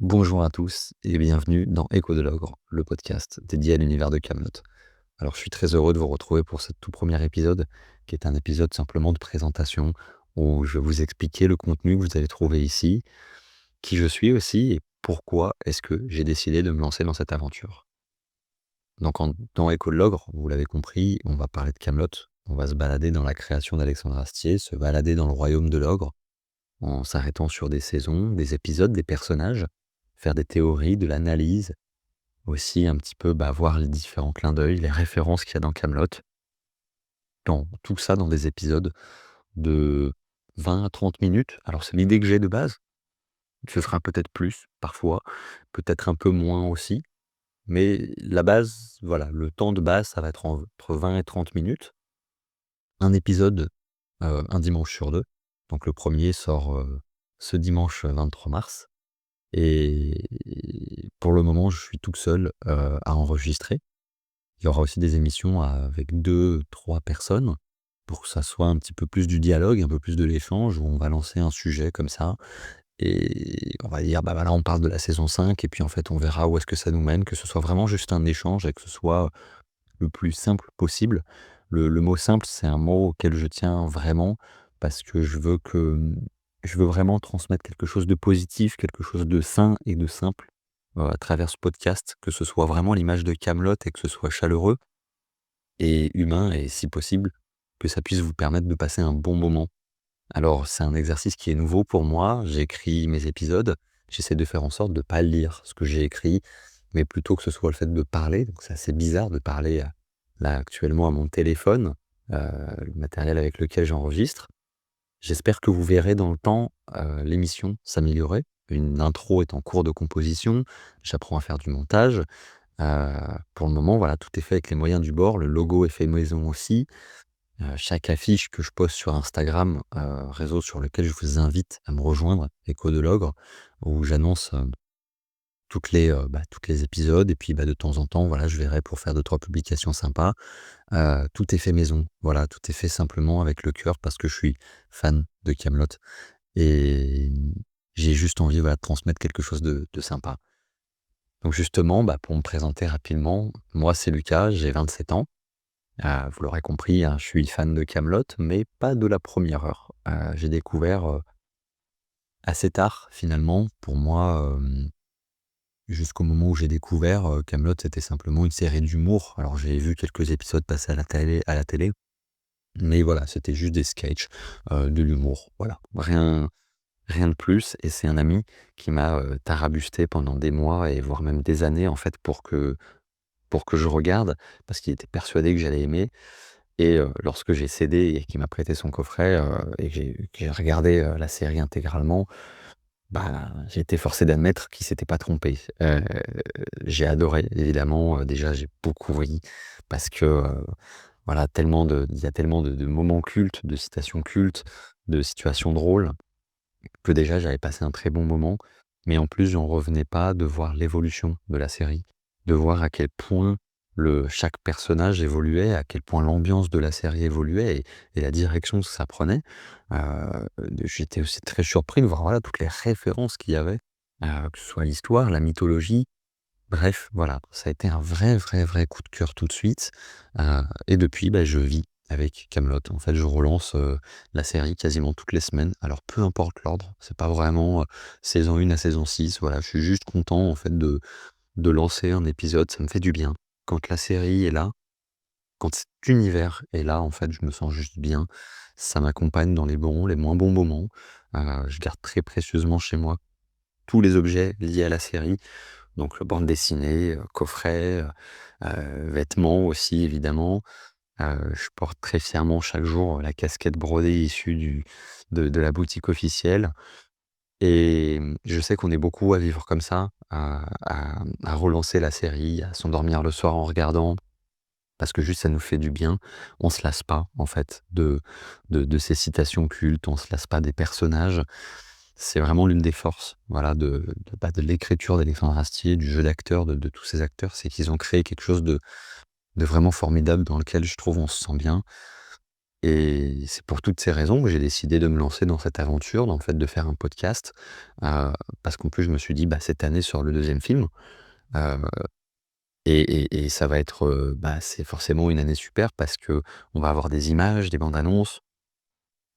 Bonjour à tous et bienvenue dans Écho de l'Ogre, le podcast dédié à l'univers de Camelot. Alors je suis très heureux de vous retrouver pour ce tout premier épisode, qui est un épisode simplement de présentation, où je vais vous expliquer le contenu que vous allez trouver ici, qui je suis aussi et pourquoi est-ce que j'ai décidé de me lancer dans cette aventure. Donc dans Écho de l'Ogre, vous l'avez compris, on va parler de Camelot, on va se balader dans la création d'Alexandre Astier, se balader dans le royaume de l'Ogre, en s'arrêtant sur des saisons, des épisodes, des personnages, faire des théories, de l'analyse, aussi un petit peu, voir les différents clins d'œil, les références qu'il y a dans Camelot. Dans tout ça dans des épisodes de 20 à 30 minutes. Alors c'est l'idée que j'ai de base, ce sera peut-être plus, parfois, peut-être un peu moins aussi, mais la base, voilà, le temps de base, ça va être entre 20 et 30 minutes. Un épisode, un dimanche sur 2. Donc le premier sort, ce dimanche 23 mars et pour le moment, je suis tout seul, à enregistrer. Il y aura aussi des émissions avec 2, 3 personnes pour que ça soit un petit peu plus du dialogue, un peu plus de l'échange, où on va lancer un sujet comme ça et on va dire: «Bah, voilà, on parle de la saison 5 et puis en fait, on verra où est-ce que ça nous mène», que ce soit vraiment juste un échange et que ce soit le plus simple possible. Le mot simple, c'est un mot auquel je tiens vraiment parce que je veux vraiment transmettre quelque chose de positif, quelque chose de sain et de simple, à travers ce podcast, que ce soit vraiment l'image de Camelot et que ce soit chaleureux et humain et si possible, que ça puisse vous permettre de passer un bon moment. Alors c'est un exercice qui est nouveau pour moi, j'écris mes épisodes, j'essaie de faire en sorte de pas lire ce que j'ai écrit, mais plutôt que ce soit le fait de parler, donc c'est assez bizarre de parler, là actuellement à mon téléphone, le matériel avec lequel j'enregistre. J'espère que vous verrez dans le temps, l'émission s'améliorer. Une intro est en cours de composition, j'apprends à faire du montage. Pour le moment, voilà, tout est fait avec les moyens du bord. Le logo est fait maison aussi. Chaque affiche que je poste sur Instagram, réseau sur lequel je vous invite à me rejoindre, Écho de l'Ogre, où j'annonce, toutes les épisodes et puis, de temps en temps, voilà, je verrai pour faire 2, 3 publications sympas. Tout est fait maison. Voilà, tout est fait simplement avec le cœur parce que je suis fan de Camelot et j'ai juste envie, voilà, de transmettre quelque chose de sympa. Donc justement, pour me présenter rapidement, moi c'est Lucas, j'ai 27 ans. Vous l'aurez compris, hein, je suis fan de Camelot, mais pas de la première heure. J'ai découvert, assez tard finalement. Pour moi, jusqu'au moment où j'ai découvert, Camelot, c'était simplement une série d'humour. Alors j'ai vu quelques épisodes passer à la télé, mais voilà, c'était juste des sketchs, de l'humour, voilà. Rien de plus et c'est un ami qui m'a, tarabusté pendant des mois et voire même des années en fait pour que je regarde, parce qu'il était persuadé que j'allais aimer et lorsque j'ai cédé et qu'il m'a prêté son coffret, et que j'ai regardé, la série intégralement, j'ai été forcé d'admettre qu'il s'était pas trompé. J'ai adoré évidemment, déjà j'ai beaucoup ri parce que, voilà, il y a tellement de moments cultes, de citations cultes, de situations drôles que déjà j'avais passé un très bon moment, mais en plus j'en revenais pas de voir l'évolution de la série, de voir à quel point chaque personnage évoluait, à quel point l'ambiance de la série évoluait et la direction que ça prenait. J'étais aussi très surpris de voir, voilà, toutes les références qu'il y avait, que ce soit l'histoire, la mythologie. Bref, voilà, ça a été un vrai, vrai, vrai coup de cœur tout de suite, et depuis, je vis avec Camelot. En fait, je relance, la série quasiment toutes les semaines. Alors peu importe l'ordre, c'est pas vraiment, saison 1 à saison 6. Voilà, je suis juste content en fait de lancer un épisode, ça me fait du bien. Quand la série est là, quand cet univers est là, en fait, je me sens juste bien. Ça m'accompagne dans les bons, les moins bons moments. Je garde très précieusement chez moi tous les objets liés à la série. Donc, bande dessinée, coffret, vêtements aussi évidemment. Je porte très fièrement chaque jour, la casquette brodée issue de la boutique officielle et je sais qu'on est beaucoup à vivre comme ça, à relancer la série, à s'endormir le soir en regardant parce que juste ça nous fait du bien. On se lasse pas en fait de ces citations cultes, on se lasse pas des personnages. C'est vraiment l'une des forces, voilà, de l'écriture d'Alexandre Astier, du jeu d'acteur, de tous ces acteurs, c'est qu'ils ont créé quelque chose de vraiment formidable dans lequel je trouve on se sent bien et c'est pour toutes ces raisons que j'ai décidé de me lancer dans cette aventure, dans le fait de faire un podcast, heu, parce qu'en plus je me suis dit: «Bah, cette année sort le deuxième film». heu et ça va être, bah, c'est forcément une année super parce que on va avoir des images, des bandes annonces,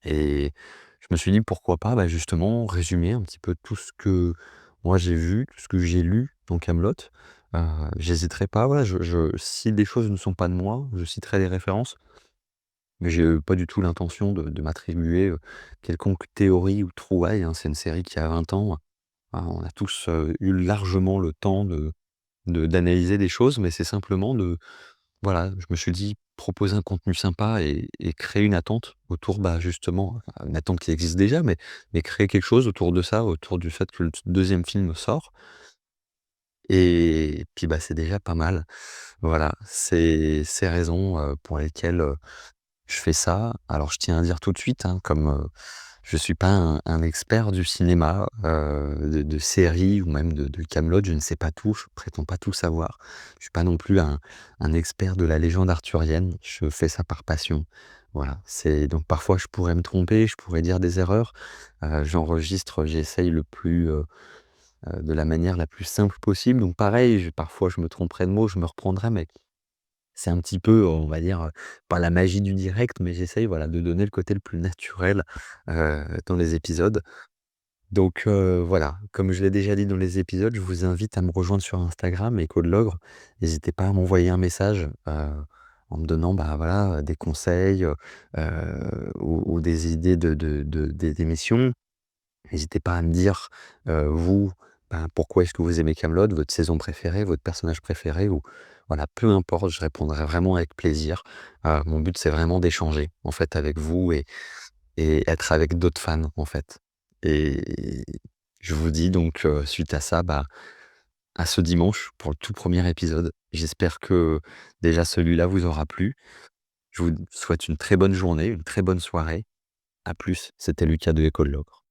et je me suis dit: «Pourquoi pas, bah, justement résumer un petit peu tout ce que moi j'ai vu, tout ce que j'ai lu dans Kaamelott». Heu, J'hésiterai pas, voilà, je si des choses ne sont pas de moi, je citerai des références, mais j'ai, pas du tout l'intention de m'attribuer, quelconque théorie ou trouvaille, hein. C'est une série qui a 20 ans. On a tous, eu largement le temps d'analyser des choses, mais c'est simplement de voilà, je me suis dit: «Proposer un contenu sympa et créer une attente autour, bah, justement», une attente qui existe déjà, mais créer quelque chose autour de ça, autour du fait que le deuxième film sort, et puis, bah, c'est déjà pas mal. Voilà, c'est ces raisons, pour lesquelles, je fais ça. Alors je tiens à dire tout de suite, hein, comme, je suis pas un expert du cinéma, de séries ou même de Kaamelott, je ne sais pas tout, je prétends pas tout savoir. Je suis pas non plus un expert de la légende arthurienne, je fais ça par passion. Voilà, c'est donc parfois je pourrais me tromper, je pourrais dire des erreurs, j'enregistre, j'essaye le plus, de la manière la plus simple possible, donc pareil, parfois je me tromperai de mots, je me reprendrai, mais c'est un petit peu, on va dire, pas la magie du direct, mais j'essaye, voilà, de donner le côté le plus naturel, dans les épisodes. Donc voilà, comme je l'ai déjà dit dans les épisodes, je vous invite à me rejoindre sur Instagram, Echo de l'Ogre. N'hésitez pas à m'envoyer un message, en me donnant, bah, voilà, des conseils, ou des idées d'émissions. N'hésitez pas à me dire, vous, ben, pourquoi est-ce que vous aimez Kaamelott, votre saison préférée, votre personnage préféré, ou voilà, peu importe, je répondrai vraiment avec plaisir. Mon but, c'est vraiment d'échanger, en fait, avec vous, et être avec d'autres fans, en fait. Et je vous dis donc, suite à ça, bah, à ce dimanche pour le tout premier épisode. J'espère que déjà celui-là vous aura plu. Je vous souhaite une très bonne journée, une très bonne soirée. À plus, c'était Lucas de École Logre.